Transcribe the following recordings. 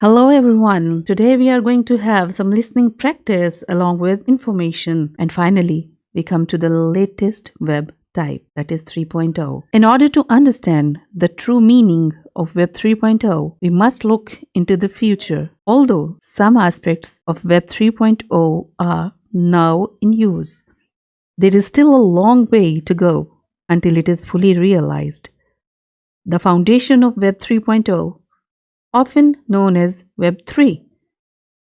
Hello everyone. Today we are going to have some listening practice along with information. And finally, we come to the latest web type, that is 3.0. In order to understand the true meaning of Web 3.0, we must look into the future. Although some aspects of Web 3.0 are now in use, there is still a long way to go until it is fully realized. The foundation of Web 3.0, often known as Web 3,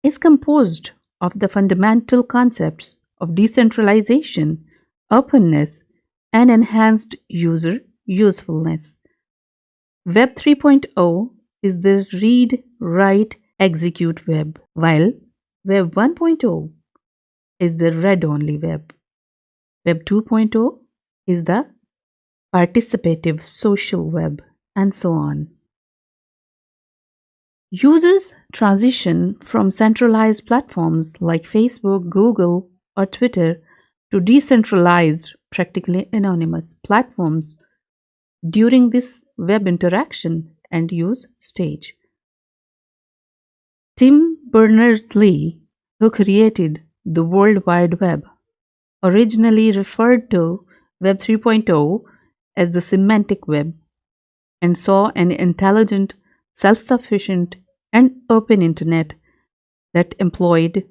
is composed of the fundamental concepts of decentralization, openness, and enhanced user usefulness. Web 3.0 is the read, write, execute web, while Web 1.0 is the read-only web. Web 2.0 is the participative social web, and so on. Users transition from centralized platforms like Facebook, Google, or Twitter to decentralized, practically anonymous platforms during this web interaction and use stage. Tim Berners-Lee, who created the World Wide Web, originally referred to Web 3.0 as the semantic web and saw an intelligent, self-sufficient, and open internet that employed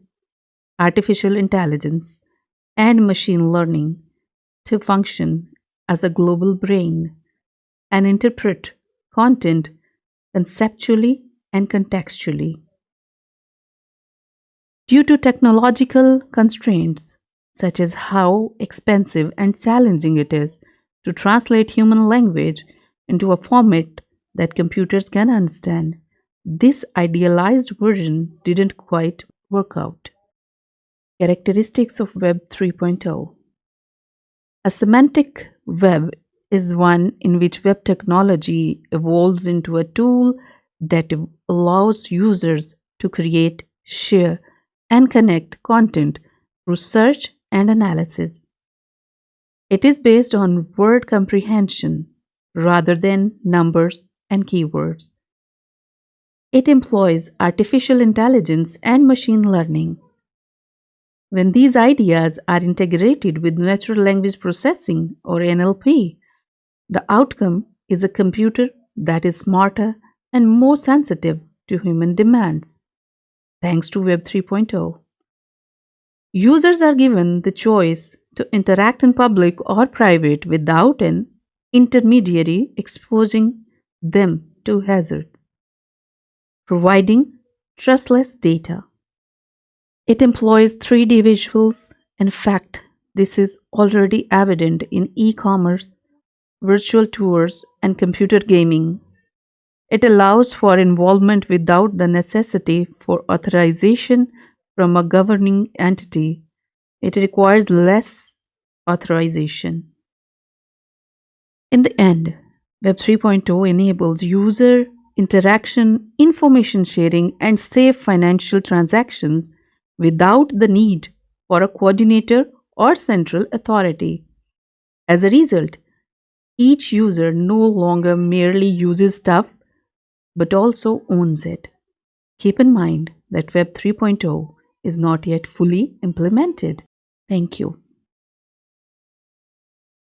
artificial intelligence and machine learning to function as a global brain and interpret content conceptually and contextually. Due to technological constraints, such as how expensive and challenging it is to translate human language into a format that computers can understand, this idealized version didn't quite work out. Characteristics of Web 3.0. A semantic web is one in which web technology evolves into a tool that allows users to create, share, and connect content through search and analysis. It is based on word comprehension rather than numbers and keywords. It employs artificial intelligence and machine learning. When these ideas are integrated with natural language processing or NLP, the outcome is a computer that is smarter and more sensitive to human demands. Thanks to Web 3.0, users are given the choice to interact in public or private without an intermediary exposing them to hazards, providing trustless data. It employs 3D visuals. In fact, this is already evident in e-commerce, virtual tours, and computer gaming. It allows for involvement without the necessity for authorization from a governing entity. It requires less authorization. In the end, Web 3.0 enables user interaction, information sharing, and safe financial transactions without the need for a coordinator or central authority. As a result, each user no longer merely uses stuff but also owns it. Keep in mind that Web 3.0 is not yet fully implemented. Thank you.